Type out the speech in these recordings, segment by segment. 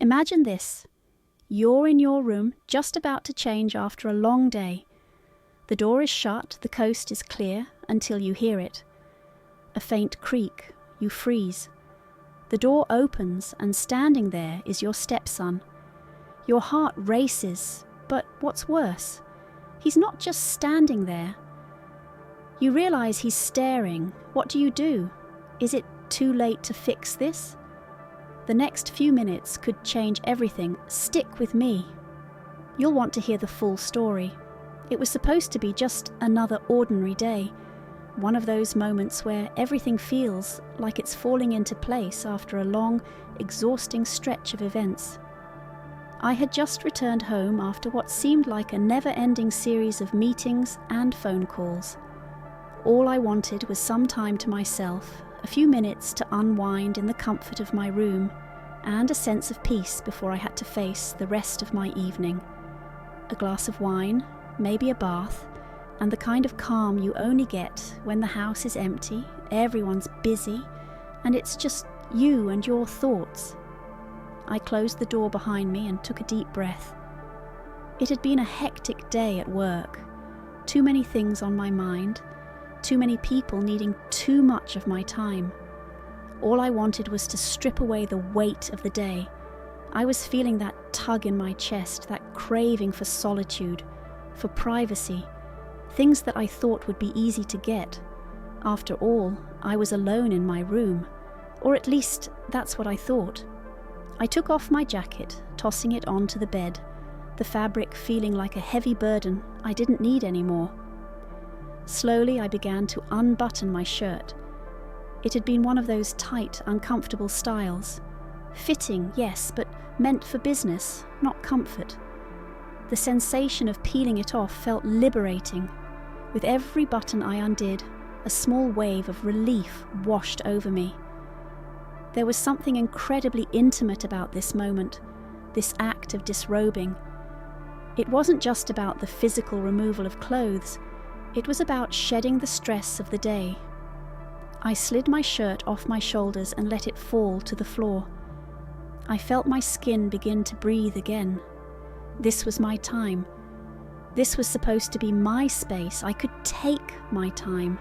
Imagine this. You're in your room, just about to change after a long day. The door is shut, the coast is clear, until you hear it. A faint creak, you freeze. The door opens, and standing there is your stepson. Your heart races, but what's worse, he's not just standing there. You realize he's staring. What do? Is it too late to fix this? The next few minutes could change everything. Stick with me. You'll want to hear the full story. It was supposed to be just another ordinary day, one of those moments where everything feels like it's falling into place after a long, exhausting stretch of events. I had just returned home after what seemed like a never-ending series of meetings and phone calls. All I wanted was some time to myself, a few minutes to unwind in the comfort of my room, and a sense of peace before I had to face the rest of my evening. A glass of wine, maybe a bath, and the kind of calm you only get when the house is empty, everyone's busy, and it's just you and your thoughts. I closed the door behind me and took a deep breath. It had been a hectic day at work. Too many things on my mind, too many people needing too much of my time. All I wanted was to strip away the weight of the day. I was feeling that tug in my chest, that craving for solitude, for privacy, things that I thought would be easy to get. After all, I was alone in my room, or at least that's what I thought. I took off my jacket, tossing it onto the bed, the fabric feeling like a heavy burden I didn't need anymore. Slowly I began to unbutton my shirt. It had been one of those tight, uncomfortable styles. Fitting, yes, but meant for business, not comfort. The sensation of peeling it off felt liberating. With every button I undid, a small wave of relief washed over me. There was something incredibly intimate about this moment, this act of disrobing. It wasn't just about the physical removal of clothes, it was about shedding the stress of the day. I slid my shirt off my shoulders and let it fall to the floor. I felt my skin begin to breathe again. This was my time. This was supposed to be my space. I could take my time.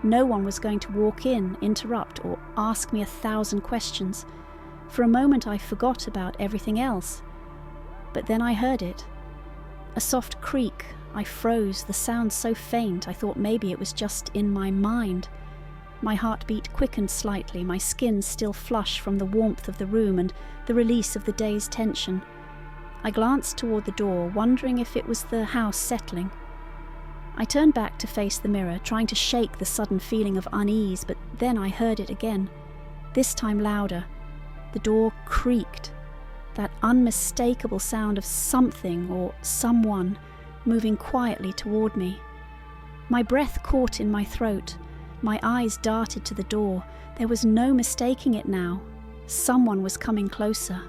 No one was going to walk in, interrupt, or ask me 1,000 questions. For a moment I forgot about everything else. But then I heard it. A soft creak. I froze, the sound so faint I thought maybe it was just in my mind. My heartbeat quickened slightly, my skin still flush from the warmth of the room and the release of the day's tension. I glanced toward the door, wondering if it was the house settling. I turned back to face the mirror, trying to shake the sudden feeling of unease, but then I heard it again, this time louder. The door creaked, that unmistakable sound of something or someone moving quietly toward me. My breath caught in my throat. My eyes darted to the door. There was no mistaking it now. Someone was coming closer.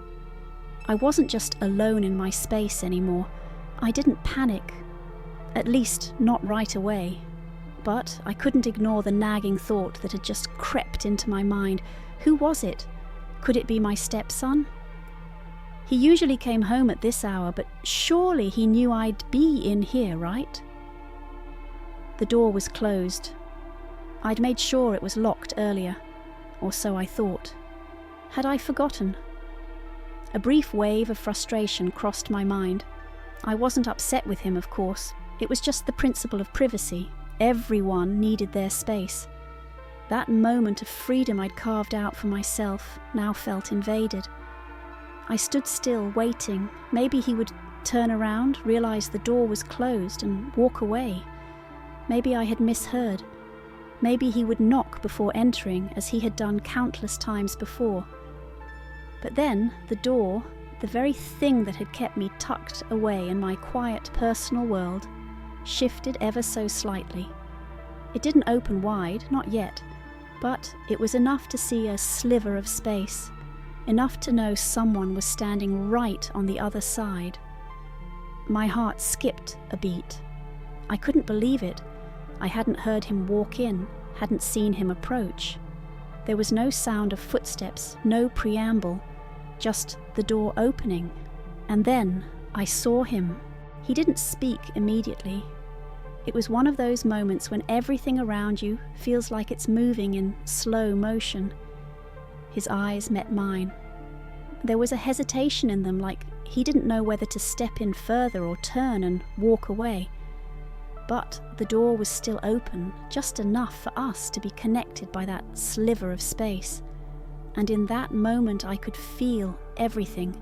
I wasn't just alone in my space anymore. I didn't panic. At least, not right away. But I couldn't ignore the nagging thought that had just crept into my mind. Who was it? Could it be my stepson? He usually came home at this hour, but surely he knew I'd be in here, right? The door was closed. I'd made sure it was locked earlier, or so I thought. Had I forgotten? A brief wave of frustration crossed my mind. I wasn't upset with him, of course. It was just the principle of privacy. Everyone needed their space. That moment of freedom I'd carved out for myself now felt invaded. I stood still, waiting. Maybe he would turn around, realize the door was closed, and walk away. Maybe I had misheard. Maybe he would knock before entering, as he had done countless times before. But then, the door, the very thing that had kept me tucked away in my quiet personal world, shifted ever so slightly. It didn't open wide, not yet, but it was enough to see a sliver of space, enough to know someone was standing right on the other side. My heart skipped a beat. I couldn't believe it. I hadn't heard him walk in, hadn't seen him approach. There was no sound of footsteps, no preamble. just the door opening, and then I saw him. He didn't speak immediately. It was one of those moments when everything around you feels like it's moving in slow motion. His eyes met mine. There was a hesitation in them, like he didn't know whether to step in further or turn and walk away. But the door was still open, just enough for us to be connected by that sliver of space. And in that moment I could feel everything,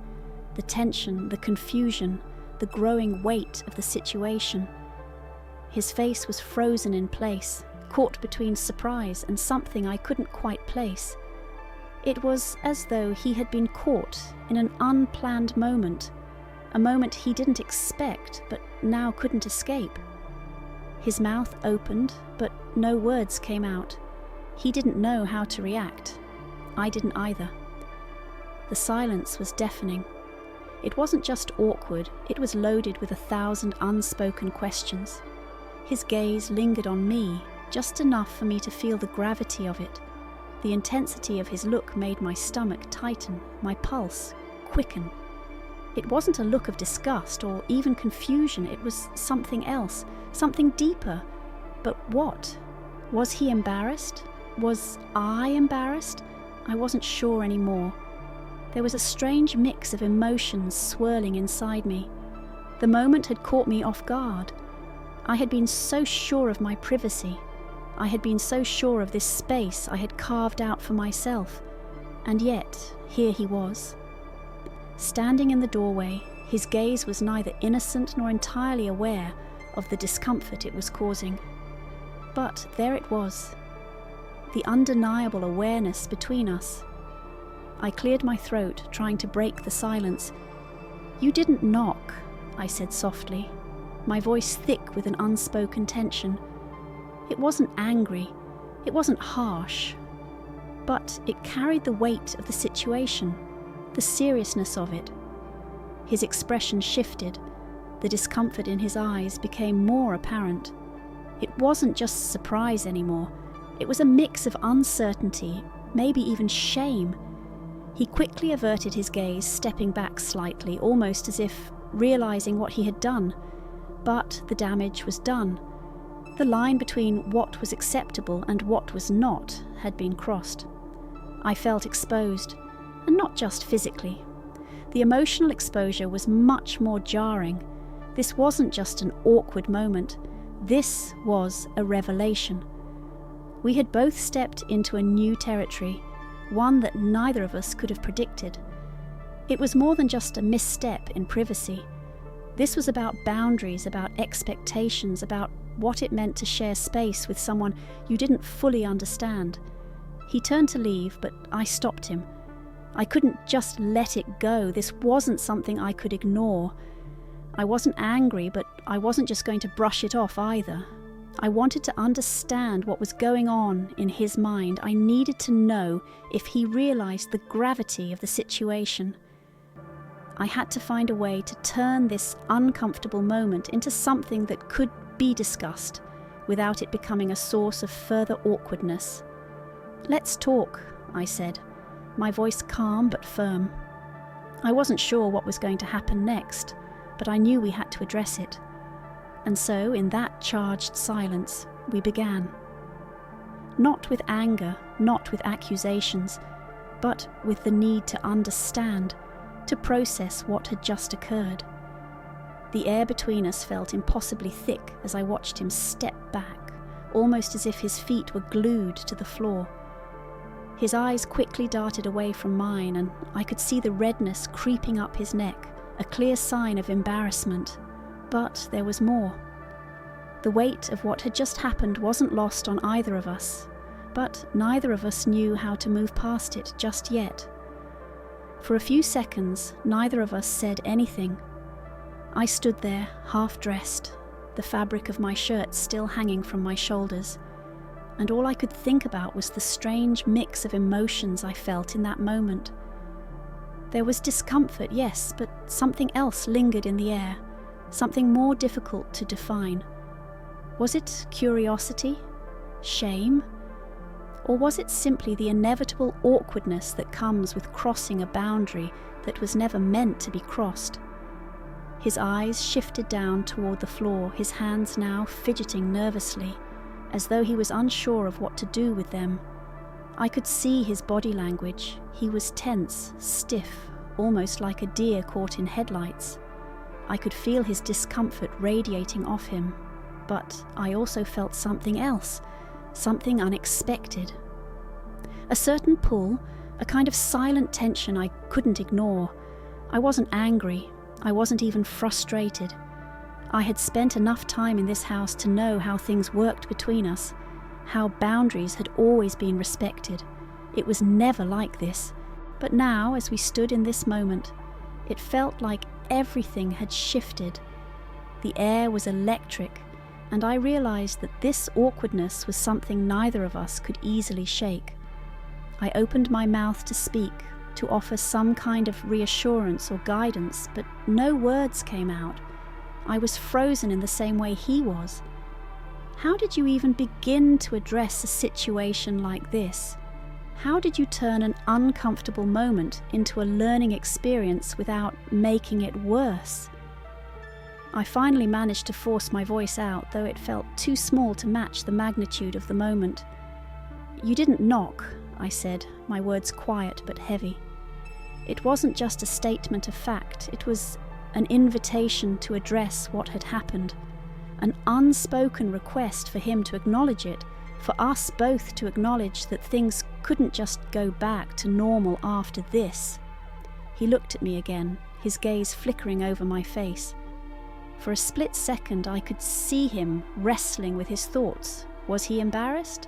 the tension, the confusion, the growing weight of the situation. His face was frozen in place, caught between surprise and something I couldn't quite place. It was as though he had been caught in an unplanned moment, a moment he didn't expect but now couldn't escape. His mouth opened, but no words came out. He didn't know how to react. I didn't either. The silence was deafening. It wasn't just awkward, it was loaded with 1,000 unspoken questions. His gaze lingered on me, just enough for me to feel the gravity of it. The intensity of his look made my stomach tighten, my pulse quicken. It wasn't a look of disgust or even confusion, it was something else, something deeper. But what? Was he embarrassed? Was I embarrassed? I wasn't sure anymore. There was a strange mix of emotions swirling inside me. The moment had caught me off guard. I had been so sure of my privacy. I had been so sure of this space I had carved out for myself. And yet, here he was. Standing in the doorway, his gaze was neither innocent nor entirely aware of the discomfort it was causing. But there it was, the undeniable awareness between us. I cleared my throat, trying to break the silence. "You didn't knock," I said softly, my voice thick with an unspoken tension. It wasn't angry, it wasn't harsh, but it carried the weight of the situation, the seriousness of it. His expression shifted, the discomfort in his eyes became more apparent. It wasn't just surprise anymore, it was a mix of uncertainty, maybe even shame. He quickly averted his gaze, stepping back slightly, almost as if realizing what he had done. But the damage was done. The line between what was acceptable and what was not had been crossed. I felt exposed, and not just physically. The emotional exposure was much more jarring. This wasn't just an awkward moment. This was a revelation. We had both stepped into a new territory, one that neither of us could have predicted. It was more than just a misstep in privacy. This was about boundaries, about expectations, about what it meant to share space with someone you didn't fully understand. He turned to leave, but I stopped him. I couldn't just let it go. This wasn't something I could ignore. I wasn't angry, but I wasn't just going to brush it off either. I wanted to understand what was going on in his mind. I needed to know if he realized the gravity of the situation. I had to find a way to turn this uncomfortable moment into something that could be discussed without it becoming a source of further awkwardness. "Let's talk," I said, my voice calm but firm. I wasn't sure what was going to happen next, but I knew we had to address it. And so, in that charged silence, we began. Not with anger, not with accusations, but with the need to understand, to process what had just occurred. The air between us felt impossibly thick as I watched him step back, almost as if his feet were glued to the floor. His eyes quickly darted away from mine, and I could see the redness creeping up his neck, a clear sign of embarrassment. But there was more. The weight of what had just happened wasn't lost on either of us, but neither of us knew how to move past it just yet. For a few seconds, neither of us said anything. I stood there, half-dressed, the fabric of my shirt still hanging from my shoulders, and all I could think about was the strange mix of emotions I felt in that moment. There was discomfort, yes, but something else lingered in the air, something more difficult to define. Was it curiosity? Shame? Or was it simply the inevitable awkwardness that comes with crossing a boundary that was never meant to be crossed? His eyes shifted down toward the floor, his hands now fidgeting nervously, as though he was unsure of what to do with them. I could see his body language. He was tense, stiff, almost like a deer caught in headlights. I could feel his discomfort radiating off him, but I also felt something else, something unexpected. A certain pull, a kind of silent tension I couldn't ignore. I wasn't angry. I wasn't even frustrated. I had spent enough time in this house to know how things worked between us, how boundaries had always been respected. It was never like this. But now, as we stood in this moment, it felt like everything had shifted. The air was electric, and I realized that this awkwardness was something neither of us could easily shake. I opened my mouth to speak, to offer some kind of reassurance or guidance, but no words came out. I was frozen in the same way he was. How did you even begin to address a situation like this? How did you turn an uncomfortable moment into a learning experience without making it worse? I finally managed to force my voice out, though it felt too small to match the magnitude of the moment. "You didn't knock," I said, my words quiet but heavy. It wasn't just a statement of fact, it was an invitation to address what had happened, an unspoken request for him to acknowledge it, for us both to acknowledge that things couldn't just go back to normal after this. He looked at me again, his gaze flickering over my face. For a split second I could see him wrestling with his thoughts. Was he embarrassed?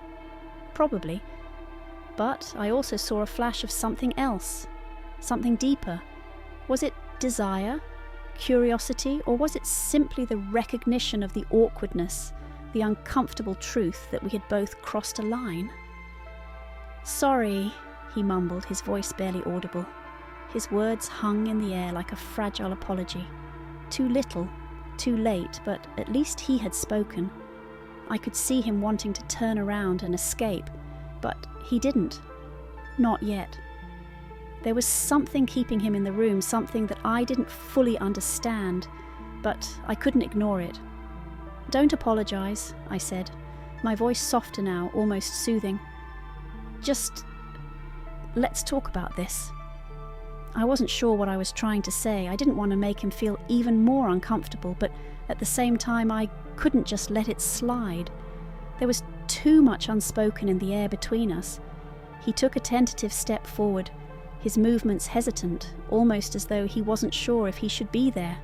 Probably. But I also saw a flash of something else, something deeper. Was it desire, curiosity, or was it simply the recognition of the awkwardness, the uncomfortable truth that we had both crossed a line? "Sorry," he mumbled, his voice barely audible. His words hung in the air like a fragile apology. Too little, too late, but at least he had spoken. I could see him wanting to turn around and escape, but he didn't. Not yet. There was something keeping him in the room, something that I didn't fully understand, but I couldn't ignore it. "Don't apologize," I said, my voice softer now, almost soothing. "Just let's talk about this." I wasn't sure what I was trying to say. I didn't want to make him feel even more uncomfortable, but at the same time I couldn't just let it slide. There was too much unspoken in the air between us. He took a tentative step forward, his movements hesitant, almost as though he wasn't sure if he should be there.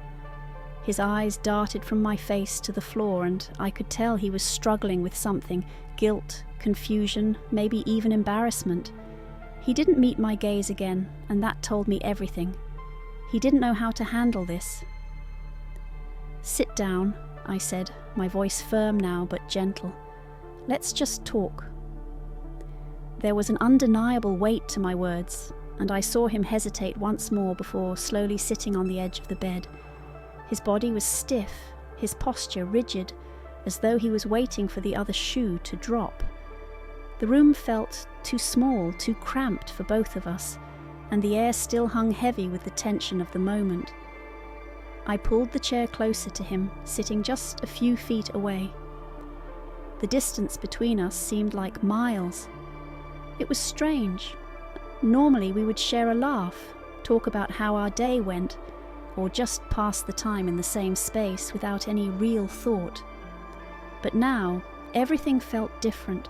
His eyes darted from my face to the floor, and I could tell he was struggling with something, guilt, confusion, maybe even embarrassment. He didn't meet my gaze again, and that told me everything. He didn't know how to handle this. "Sit down," I said, my voice firm now but gentle. "Let's just talk." There was an undeniable weight to my words, and I saw him hesitate once more before slowly sitting on the edge of the bed. His body was stiff, his posture rigid, as though he was waiting for the other shoe to drop. The room felt too small, too cramped for both of us, and the air still hung heavy with the tension of the moment. I pulled the chair closer to him, sitting just a few feet away. The distance between us seemed like miles. It was strange. Normally we would share a laugh, talk about how our day went, or just pass the time in the same space without any real thought. But now, everything felt different.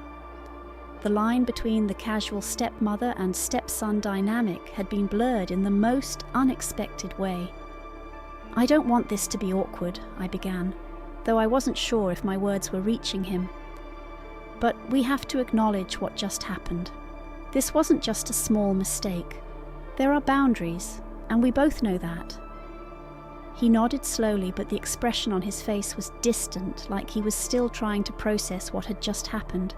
The line between the casual stepmother and stepson dynamic had been blurred in the most unexpected way. "I don't want this to be awkward," I began, though I wasn't sure if my words were reaching him. "But we have to acknowledge what just happened. This wasn't just a small mistake. There are boundaries, and we both know that." He nodded slowly, but the expression on his face was distant, like he was still trying to process what had just happened.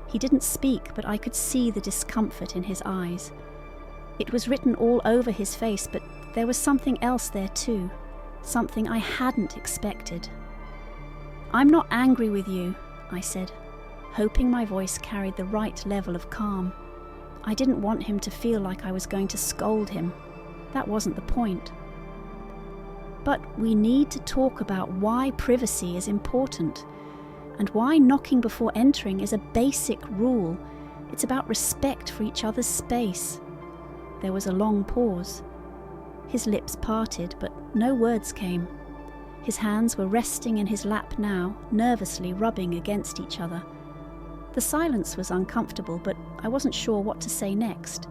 He didn't speak, but I could see the discomfort in his eyes. It was written all over his face, but there was something else there too, something I hadn't expected. "I'm not angry with you," I said. hoping my voice carried the right level of calm. I didn't want him to feel like I was going to scold him. That wasn't the point. But we need to talk about why privacy is important, and why knocking before entering is a basic rule. It's about respect for each other's space. There was a long pause. His lips parted, but no words came. His hands were resting in his lap now, nervously rubbing against each other. The silence was uncomfortable, but I wasn't sure what to say next.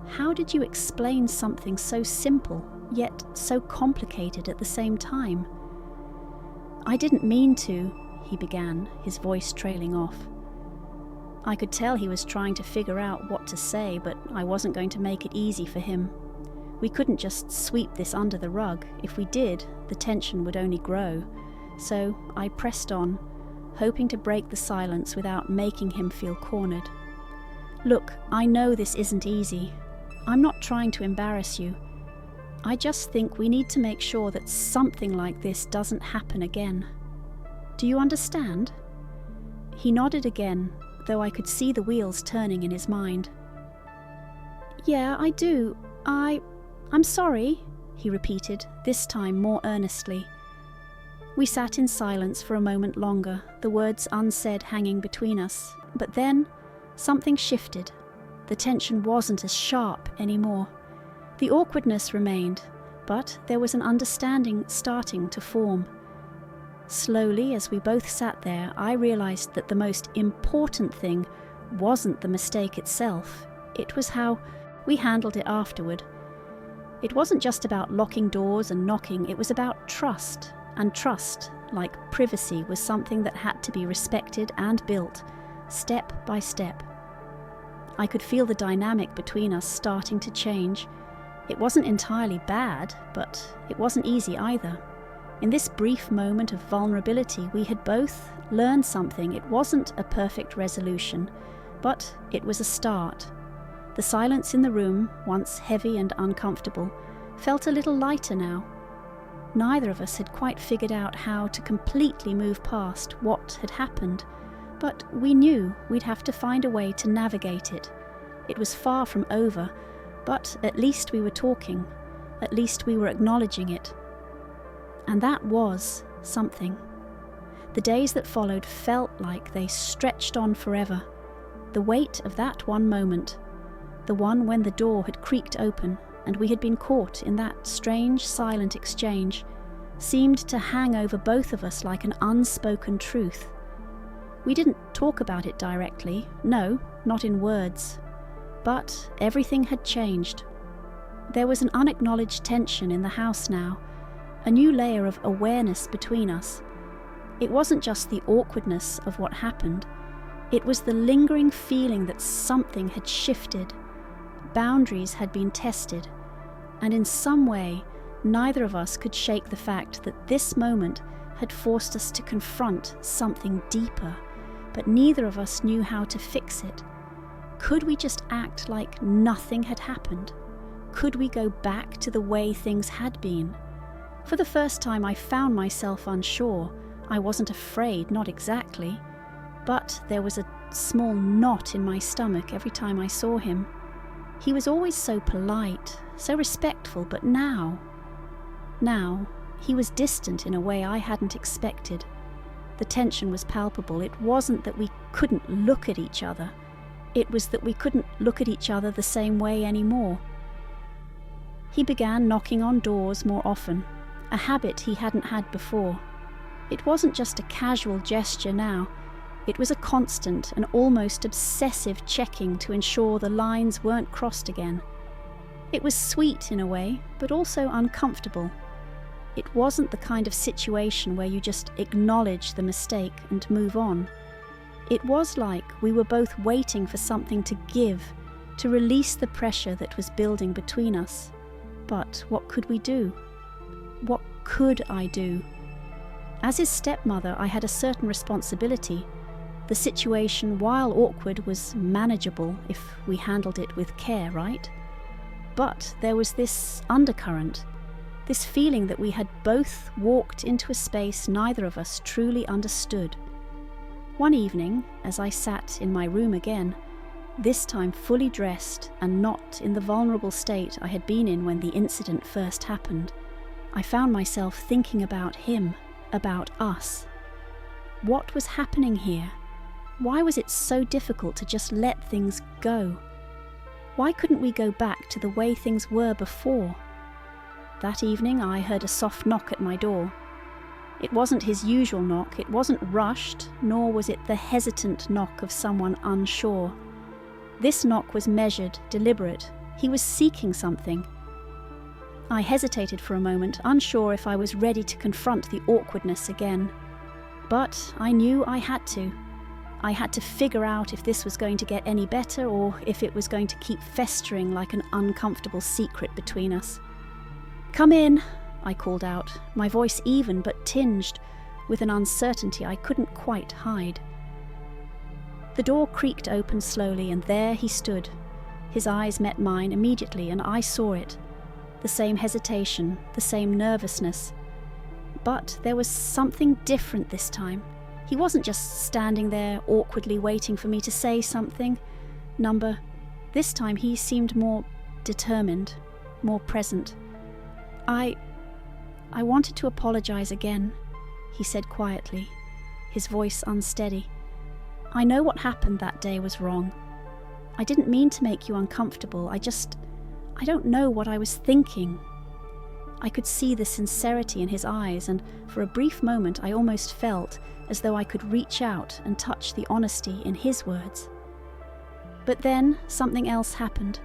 How did you explain something so simple, yet so complicated at the same time? I didn't mean to, he began, his voice trailing off. I could tell he was trying to figure out what to say, but I wasn't going to make it easy for him. We couldn't just sweep this under the rug. If we did, the tension would only grow. So I pressed on, hoping to break the silence without making him feel cornered. Look, I know this isn't easy. I'm not trying to embarrass you. I just think we need to make sure that something like this doesn't happen again. Do you understand? He nodded again, though I could see the wheels turning in his mind. Yeah, I do. I'm sorry, he repeated, this time more earnestly. We sat in silence for a moment longer, the words unsaid hanging between us. But then, something shifted. The tension wasn't as sharp anymore. The awkwardness remained, but there was an understanding starting to form. Slowly, as we both sat there, I realized that the most important thing wasn't the mistake itself. It was how we handled it afterward. It wasn't just about locking doors and knocking, it was about trust. And trust, like privacy, was something that had to be respected and built, step by step. I could feel the dynamic between us starting to change. It wasn't entirely bad, but it wasn't easy either. In this brief moment of vulnerability, we had both learned something. It wasn't a perfect resolution, but it was a start. The silence in the room, once heavy and uncomfortable, felt a little lighter now. Neither of us had quite figured out how to completely move past what had happened, but we knew we'd have to find a way to navigate it. It was far from over, but at least we were talking. At least we were acknowledging it. And that was something. The days that followed felt like they stretched on forever. The weight of that one moment, the one when the door had creaked open and we had been caught in that strange, silent exchange, seemed to hang over both of us like an unspoken truth. We didn't talk about it directly, no, not in words. But everything had changed. There was an unacknowledged tension in the house now, a new layer of awareness between us. It wasn't just the awkwardness of what happened, it was the lingering feeling that something had shifted. Boundaries had been tested, and in some way, neither of us could shake the fact that this moment had forced us to confront something deeper, but neither of us knew how to fix it. Could we just act like nothing had happened? Could we go back to the way things had been? For the first time, I found myself unsure. I wasn't afraid, not exactly, but there was a small knot in my stomach every time I saw him. He was always so polite, so respectful, but now, he was distant in a way I hadn't expected. The tension was palpable. It wasn't that we couldn't look at each other. It was that we couldn't look at each other the same way anymore. He began knocking on doors more often, a habit he hadn't had before. It wasn't just a casual gesture now. It was a constant and almost obsessive checking to ensure the lines weren't crossed again. It was sweet in a way, but also uncomfortable. It wasn't the kind of situation where you just acknowledge the mistake and move on. It was like we were both waiting for something to give, to release the pressure that was building between us. But what could we do? What could I do? As his stepmother, I had a certain responsibility. The situation, while awkward, was manageable if we handled it with care, right? But there was this undercurrent, this feeling that we had both walked into a space neither of us truly understood. One evening, as I sat in my room again, this time fully dressed and not in the vulnerable state I had been in when the incident first happened, I found myself thinking about him, about us. What was happening here? Why was it so difficult to just let things go? Why couldn't we go back to the way things were before? That evening I heard a soft knock at my door. It wasn't his usual knock, it wasn't rushed, nor was it the hesitant knock of someone unsure. This knock was measured, deliberate. He was seeking something. I hesitated for a moment, unsure if I was ready to confront the awkwardness again. But I knew I had to. I had to figure out if this was going to get any better or if it was going to keep festering like an uncomfortable secret between us. "Come in," I called out, my voice even but tinged with an uncertainty I couldn't quite hide. The door creaked open slowly, and there he stood. His eyes met mine immediately, and I saw it. The same hesitation, the same nervousness. But there was something different this time. He wasn't just standing there awkwardly waiting for me to say something. This time he seemed more determined, more present. I wanted to apologize again," he said quietly, his voice unsteady. "I know what happened that day was wrong. I didn't mean to make you uncomfortable. I don't know what I was thinking." I could see the sincerity in his eyes, and for a brief moment I almost felt as though I could reach out and touch the honesty in his words. But then something else happened.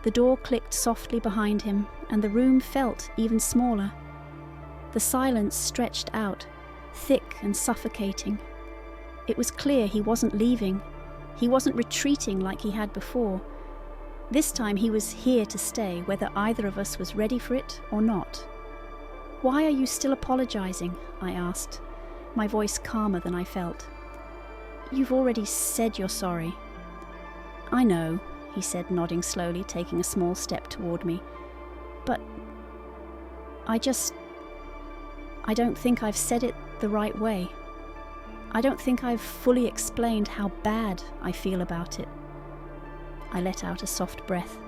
The door clicked softly behind him, and the room felt even smaller. The silence stretched out, thick and suffocating. It was clear he wasn't leaving. He wasn't retreating like he had before. This time he was here to stay, whether either of us was ready for it or not. "Why are you still apologizing?" I asked, my voice calmer than I felt. "You've already said you're sorry." "I know," he said, nodding slowly, taking a small step toward me. "But I don't think I've said it the right way. I don't think I've fully explained how bad I feel about it." I let out a soft breath.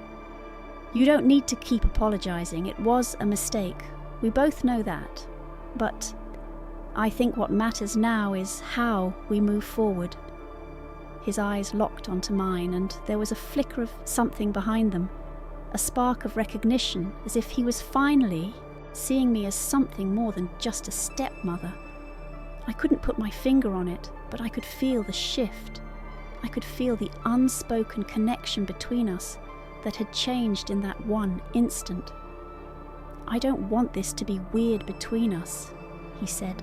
"You don't need to keep apologizing. It was a mistake. We both know that. But I think what matters now is how we move forward." His eyes locked onto mine, and there was a flicker of something behind them, a spark of recognition, as if he was finally seeing me as something more than just a stepmother. I couldn't put my finger on it, but I could feel the shift. I could feel the unspoken connection between us that had changed in that one instant. "I don't want this to be weird between us," he said,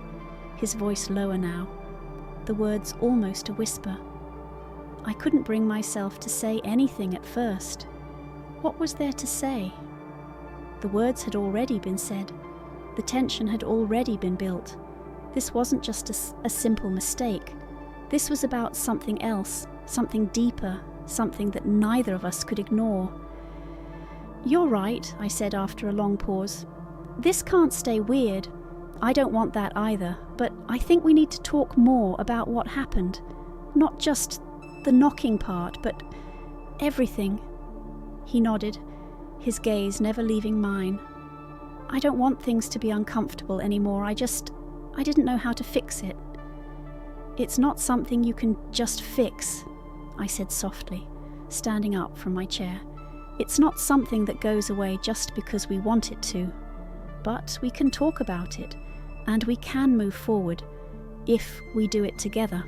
his voice lower now, the words almost a whisper. I couldn't bring myself to say anything at first. What was there to say? The words had already been said. The tension had already been built. This wasn't just a simple mistake. This was about something else, something deeper, something that neither of us could ignore. "You're right," I said after a long pause. "This can't stay weird. I don't want that either, but I think we need to talk more about what happened. Not just the knocking part, but everything." He nodded, his gaze never leaving mine. "I don't want things to be uncomfortable anymore. I didn't know how to fix it." "It's not something you can just fix," I said softly, standing up from my chair. "It's not something that goes away just because we want it to. But we can talk about it, and we can move forward, if we do it together."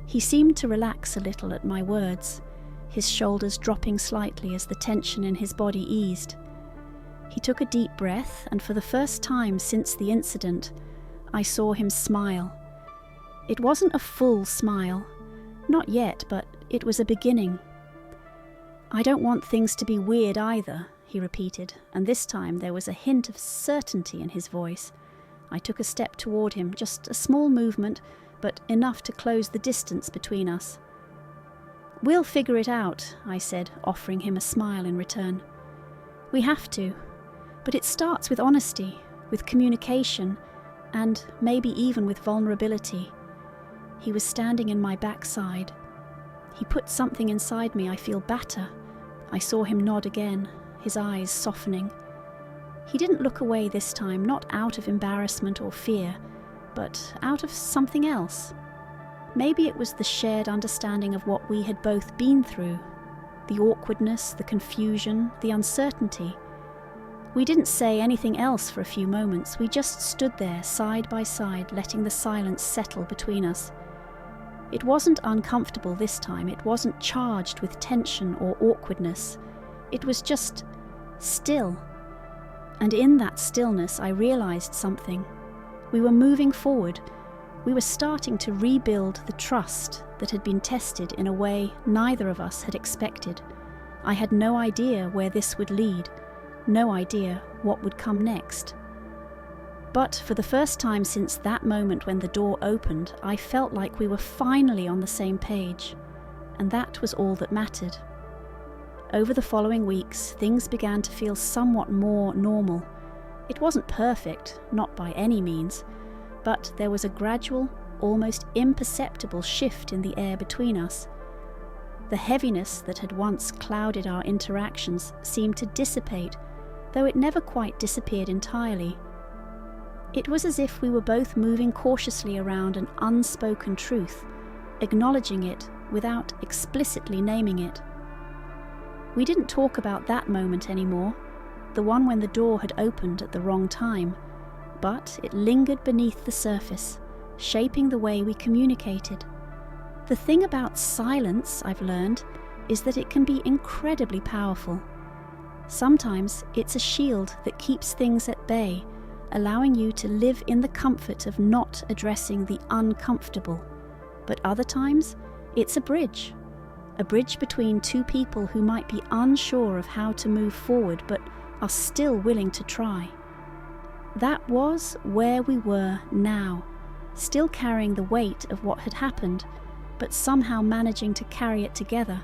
He seemed to relax a little at my words, his shoulders dropping slightly as the tension in his body eased. He took a deep breath, and for the first time since the incident, I saw him smile. It wasn't a full smile, not yet, but it was a beginning. "I don't want things to be weird either," he repeated, and this time there was a hint of certainty in his voice. I took a step toward him, just a small movement, but enough to close the distance between us. "We'll figure it out," I said, offering him a smile in return. "We have to, but it starts with honesty, with communication, and maybe even with vulnerability. He was standing in my backside. He put something inside me. I feel better. I saw him nod again, his eyes softening. He didn't look away this time, not out of embarrassment or fear, but out of something else. Maybe it was the shared understanding of what we had both been through, the awkwardness, the confusion, the uncertainty. We didn't say anything else for a few moments. We just stood there, side by side, letting the silence settle between us. It wasn't uncomfortable this time. It wasn't charged with tension or awkwardness. It was just still. And in that stillness, I realized something. We were moving forward. We were starting to rebuild the trust that had been tested in a way neither of us had expected. I had no idea where this would lead, no idea what would come next. But for the first time since that moment when the door opened, I felt like we were finally on the same page, and that was all that mattered. Over the following weeks, things began to feel somewhat more normal. It wasn't perfect, not by any means, but there was a gradual, almost imperceptible shift in the air between us. The heaviness that had once clouded our interactions seemed to dissipate, though it never quite disappeared entirely. It was as if we were both moving cautiously around an unspoken truth, acknowledging it without explicitly naming it. We didn't talk about that moment anymore, the one when the door had opened at the wrong time, but it lingered beneath the surface, shaping the way we communicated. The thing about silence, I've learned, is that it can be incredibly powerful. Sometimes it's a shield that keeps things at bay, allowing you to live in the comfort of not addressing the uncomfortable. But other times, it's a bridge between two people who might be unsure of how to move forward but are still willing to try. That was where we were now, still carrying the weight of what had happened, but somehow managing to carry it together.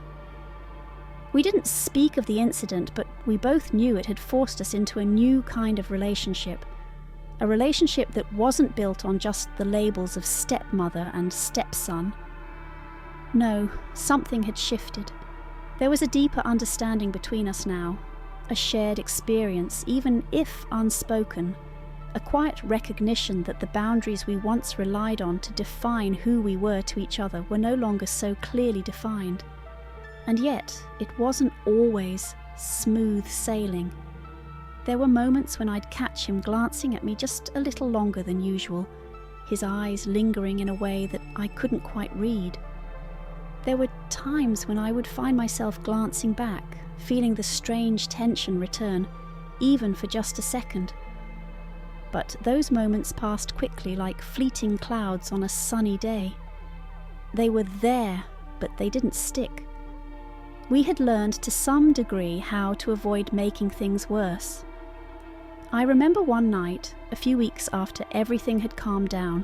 We didn't speak of the incident, but we both knew it had forced us into a new kind of relationship. A relationship that wasn't built on just the labels of stepmother and stepson. No, something had shifted. There was a deeper understanding between us now, a shared experience, even if unspoken, a quiet recognition that the boundaries we once relied on to define who we were to each other were no longer so clearly defined. And yet, it wasn't always smooth sailing. There were moments when I'd catch him glancing at me just a little longer than usual, his eyes lingering in a way that I couldn't quite read. There were times when I would find myself glancing back, feeling the strange tension return, even for just a second. But those moments passed quickly like fleeting clouds on a sunny day. They were there, but they didn't stick. We had learned to some degree how to avoid making things worse. I remember one night, a few weeks after everything had calmed down.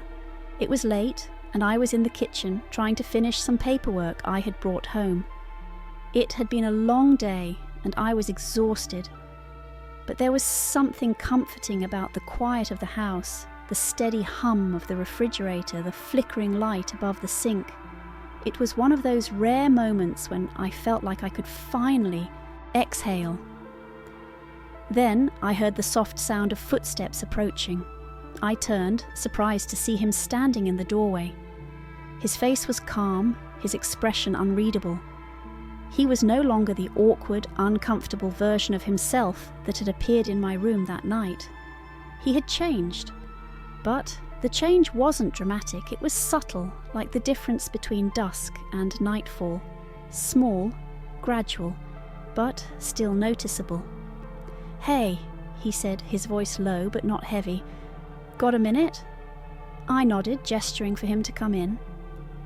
It was late, and I was in the kitchen trying to finish some paperwork I had brought home. It had been a long day, and I was exhausted. But there was something comforting about the quiet of the house, the steady hum of the refrigerator, the flickering light above the sink. It was one of those rare moments when I felt like I could finally exhale. Then I heard the soft sound of footsteps approaching. I turned, surprised to see him standing in the doorway. His face was calm, his expression unreadable. He was no longer the awkward, uncomfortable version of himself that had appeared in my room that night. He had changed. But the change wasn't dramatic, it was subtle, like the difference between dusk and nightfall. Small, gradual, but still noticeable. "Hey," he said, his voice low but not heavy. "Got a minute?" I nodded, gesturing for him to come in.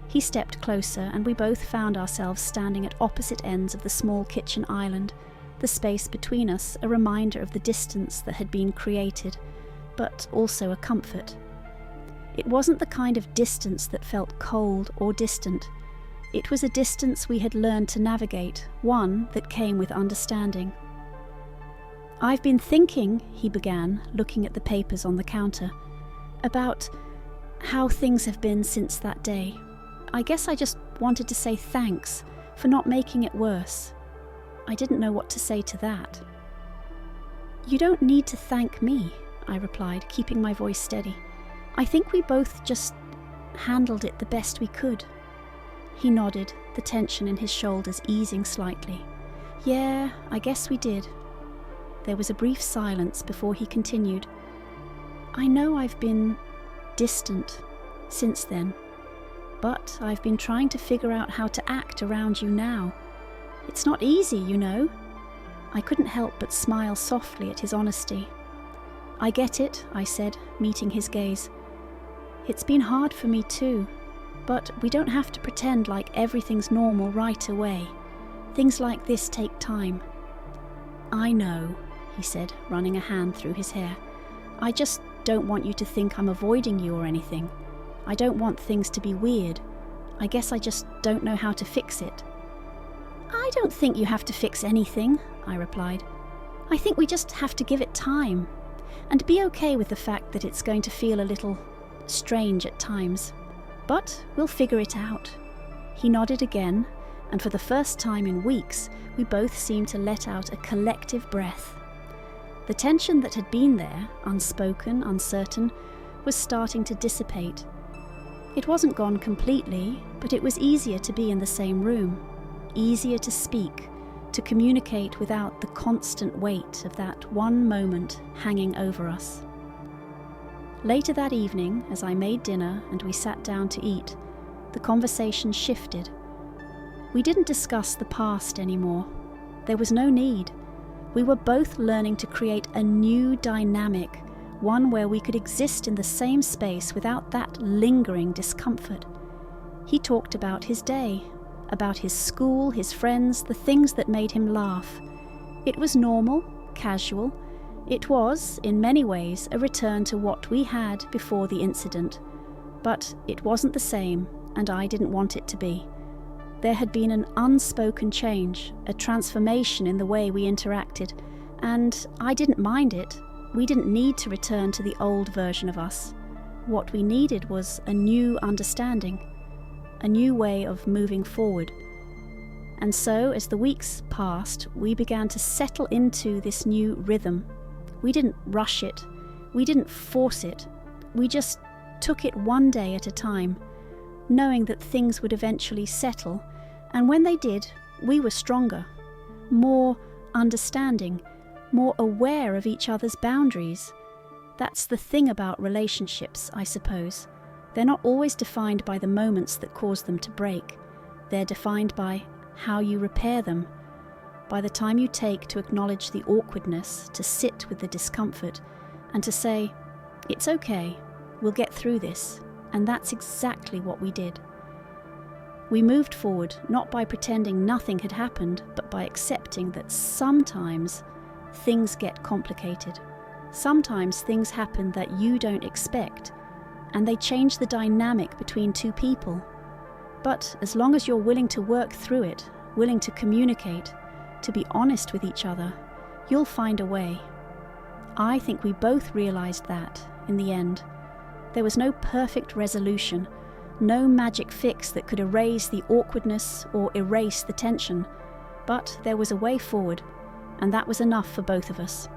He stepped closer, and we both found ourselves standing at opposite ends of the small kitchen island, the space between us a reminder of the distance that had been created, but also a comfort. It wasn't the kind of distance that felt cold or distant. It was a distance we had learned to navigate, one that came with understanding. "I've been thinking," he began, looking at the papers on the counter, "about how things have been since that day. I guess I just wanted to say thanks for not making it worse. I didn't know what to say to that. You don't need to thank me, I replied, keeping my voice steady. I think we both just handled it the best we could. He nodded, the tension in his shoulders easing slightly. Yeah, I guess we did. There was a brief silence before he continued. I know I've been distant since then, but I've been trying to figure out how to act around you now. It's not easy, you know. I couldn't help but smile softly at his honesty. I get it, I said, meeting his gaze. It's been hard for me too, but we don't have to pretend like everything's normal right away. Things like this take time. I know, he said, running a hand through his hair. I just don't want you to think I'm avoiding you or anything. I don't want things to be weird. I guess I just don't know how to fix it. I don't think you have to fix anything, I replied. I think we just have to give it time and be okay with the fact that it's going to feel a little strange at times. But we'll figure it out. He nodded again, and for the first time in weeks, we both seemed to let out a collective breath. The tension that had been there, unspoken, uncertain, was starting to dissipate. It wasn't gone completely, but it was easier to be in the same room, easier to speak, to communicate without the constant weight of that one moment hanging over us. Later that evening, as I made dinner and we sat down to eat, the conversation shifted. We didn't discuss the past anymore. There was no need. We were both learning to create a new dynamic, one where we could exist in the same space without that lingering discomfort. He talked about his day, about his school, his friends, the things that made him laugh. It was normal, casual. It was, in many ways, a return to what we had before the incident. But it wasn't the same, and I didn't want it to be. There had been an unspoken change, a transformation in the way we interacted, and I didn't mind it. We didn't need to return to the old version of us. What we needed was a new understanding, a new way of moving forward. And so, as the weeks passed, we began to settle into this new rhythm. We didn't rush it. We didn't force it. We just took it one day at a time, knowing that things would eventually settle, and when they did, we were stronger, more understanding, more aware of each other's boundaries. That's the thing about relationships, I suppose. They're not always defined by the moments that cause them to break. They're defined by how you repair them, by the time you take to acknowledge the awkwardness, to sit with the discomfort, and to say, it's okay, we'll get through this. And that's exactly what we did. We moved forward, not by pretending nothing had happened, but by accepting that sometimes things get complicated. Sometimes things happen that you don't expect, and they change the dynamic between two people. But as long as you're willing to work through it, willing to communicate, to be honest with each other, you'll find a way. I think we both realized that in the end. There was no perfect resolution, no magic fix that could erase the awkwardness or erase the tension, but there was a way forward, and that was enough for both of us.